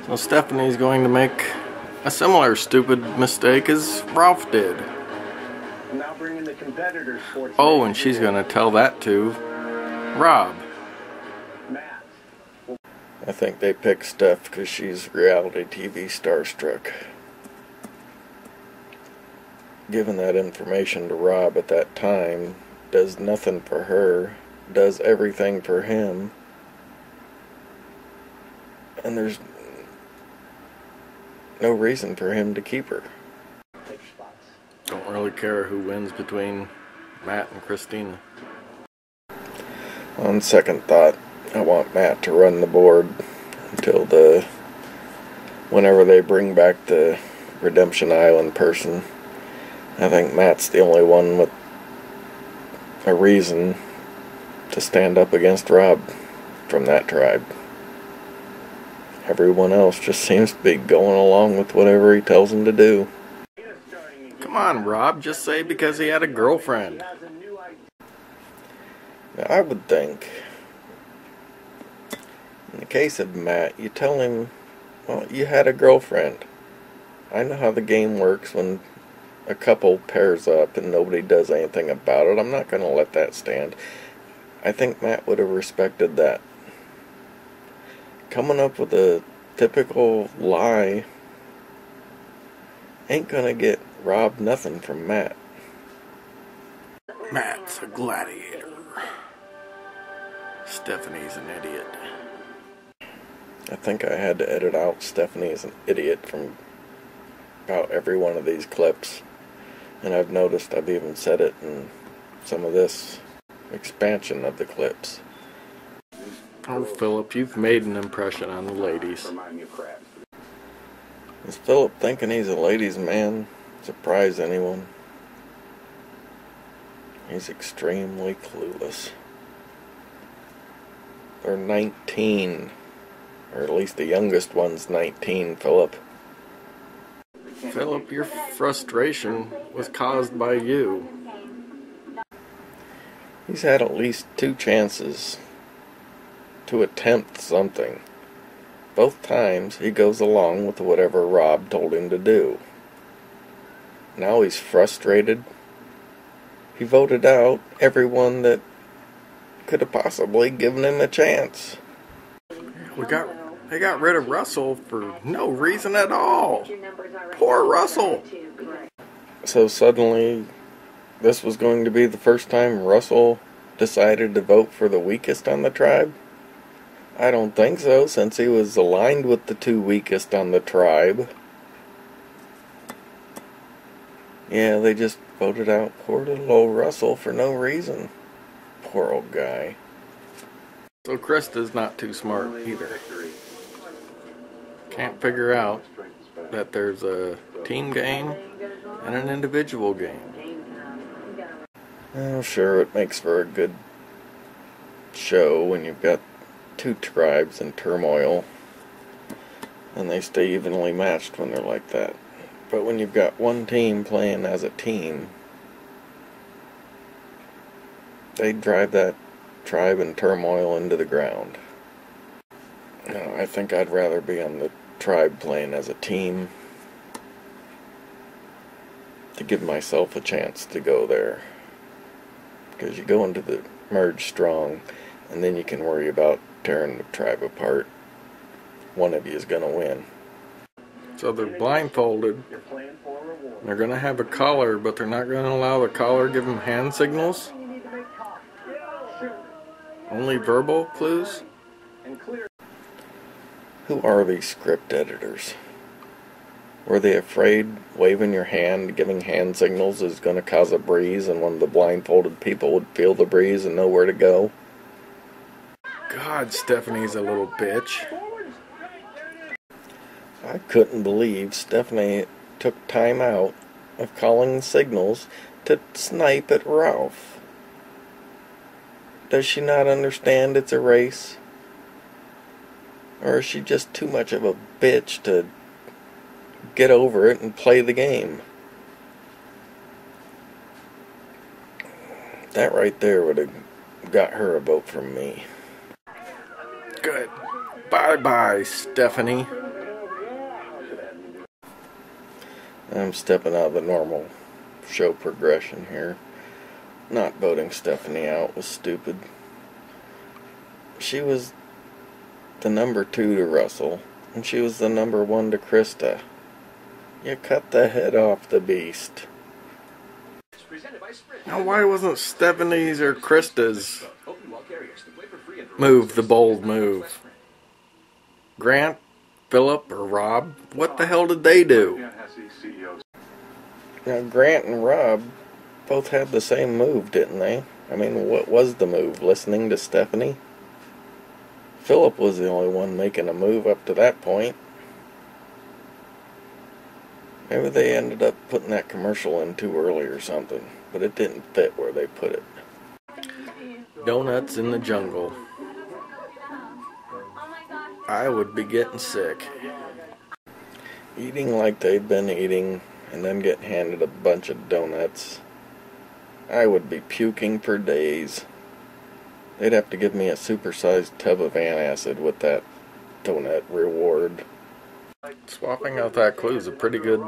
So Stephanie's going to make a similar stupid mistake as Ralph did. Oh, and she's going to tell that to Rob. I think they picked Steph because she's reality TV starstruck. Giving that information to Rob at that time does nothing for her, does everything for him, and there's no reason for him to keep her. Don't really care who wins between Matt and Christina. On second thought, I want Matt to run the board until whenever they bring back the Redemption Island person. I think Matt's the only one with a reason to stand up against Rob from that tribe. Everyone else just seems to be going along with whatever he tells them to do. Come on, Rob, just say because he had a girlfriend. Now, I would think, in the case of Matt, you tell him, well, you had a girlfriend. I know how the game works when a couple pairs up and nobody does anything about it. I'm not going to let that stand. I think Matt would have respected that. Coming up with a typical lie ain't going to get Rob nothing from Matt. Matt's a gladiator. Stephanie's an idiot. I think I had to edit out Stephanie's an idiot from about every one of these clips. And I've noticed I've even said it in some of this expansion of the clips. Oh, Philip, you've made an impression on the ladies. Is Philip thinking he's a ladies' man? Surprise anyone? He's extremely clueless. They're 19. Or at least the youngest one's 19, Philip. Philip, your frustration was caused by you. He's had at least 2 chances to attempt something. Both times he goes along with whatever Rob told him to do. Now he's frustrated. He voted out everyone that could have possibly given him a chance. They got rid of Russell for no reason at all. Poor Russell. So suddenly, this was going to be the first time Russell decided to vote for the weakest on the tribe? I don't think so, since he was aligned with the 2 weakest on the tribe. Yeah, they just voted out poor little old Russell for no reason. Poor old guy. So Krista's not too smart either. Can't figure out that there's a team game and an individual game. Oh, sure, it makes for a good show when you've got 2 tribes in turmoil and they stay evenly matched when they're like that. But when you've got one team playing as a team, they drive that tribe in turmoil into the ground. No, I think I'd rather be on the tribe playing as a team to give myself a chance to go there. Because you go into the merge strong, and then you can worry about tearing the tribe apart. One of you is going to win. So they're blindfolded. They're going to have a collar, but they're not going to allow the collar to give them hand signals? Only verbal clues? Who are these script editors? Were they afraid waving your hand, giving hand signals is going to cause a breeze, and one of the blindfolded people would feel the breeze and know where to go? God, Stephanie's a little bitch. I couldn't believe Stephanie took time out of calling signals to snipe at Ralph. Does she not understand it's a race? Or is she just too much of a bitch to get over it and play the game? That right there would have got her a vote from me. Good. Bye-bye, Stephanie. I'm stepping out of the normal show progression here. Not voting Stephanie out was stupid. She was the number 2 to Russell, and she was the number 1 to Krista. You cut the head off the beast. Now why wasn't Stephanie's or Krista's move the bold move? Grant, Philip, or Rob? What the hell did they do? Now Grant and Rob both had the same move, didn't they? I mean, what was the move? Listening to Stephanie? Philip was the only one making a move up to that point. Maybe they ended up putting that commercial in too early or something, but it didn't fit where they put it. Donuts in the jungle. I would be getting sick. Eating like they'd been eating and then get handed a bunch of donuts. I would be puking for days. They'd have to give me a supersized tub of antacid with that donut reward. Swapping out that clue is a pretty good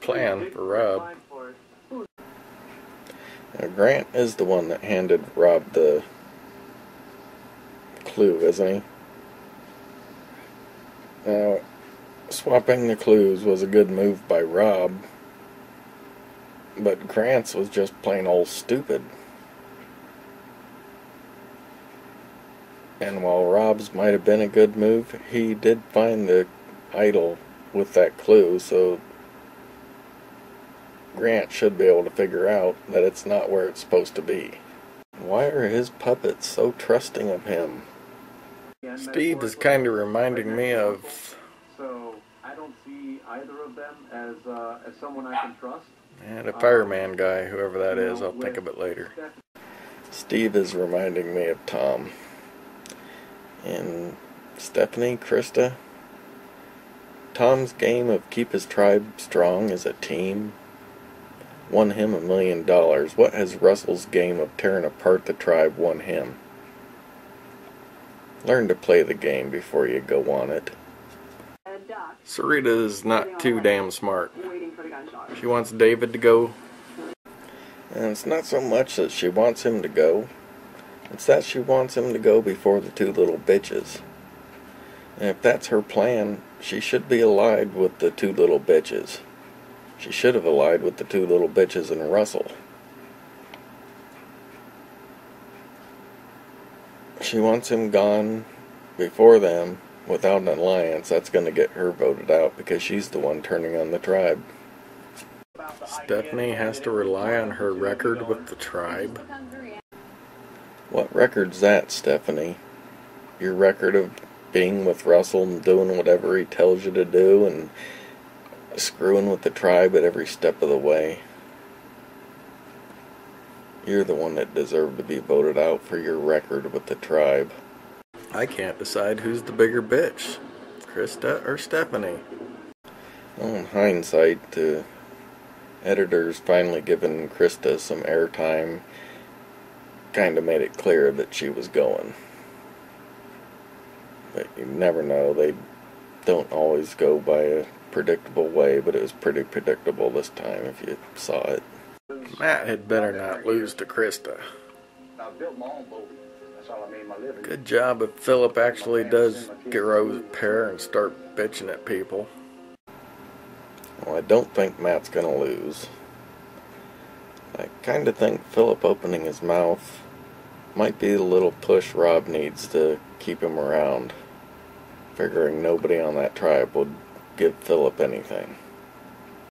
plan for Rob. Now, Grant is the one that handed Rob the clue, isn't he? Now, swapping the clues was a good move by Rob, but Grant's was just plain old stupid. And while Rob's might have been a good move, he did find the idol with that clue, so Grant should be able to figure out that it's not where it's supposed to be. Why are his puppets so trusting of him? Steve is kind of reminding me of... So, I don't see either of them as someone I can trust. And a fireman guy, whoever that is, I'll think of it later. Steve is reminding me of Tom. And Stephanie, Krista, Tom's game of keep his tribe strong as a team won him $1 million. What has Russell's game of tearing apart the tribe won him? Learn to play the game before you go on it. Sarita is not too damn smart. She wants David to go. And it's not so much that she wants him to go. It's that she wants him to go before the 2 little bitches. And if that's her plan, she should be allied with the 2 little bitches. She should have allied with the 2 little bitches and Russell. She wants him gone before them without an alliance. That's going to get her voted out because she's the one turning on the tribe. Stephanie has to rely on her record with the tribe. What record's that, Stephanie? Your record of being with Russell and doing whatever he tells you to do and screwing with the tribe at every step of the way. You're the one that deserved to be voted out for your record with the tribe. I can't decide who's the bigger bitch, Krista or Stephanie. Well, in hindsight, the editors finally given Krista some airtime kind of made it clear that she was going. But you never know. They don't always go by a predictable way, but it was pretty predictable this time if you saw it. Matt had better not lose to Krista. Good job if Philip actually does grow a pair and start bitching at people. Well, I don't think Matt's gonna lose. I kind of think Philip opening his mouth might be the little push Rob needs to keep him around, figuring nobody on that tribe would give Philip anything.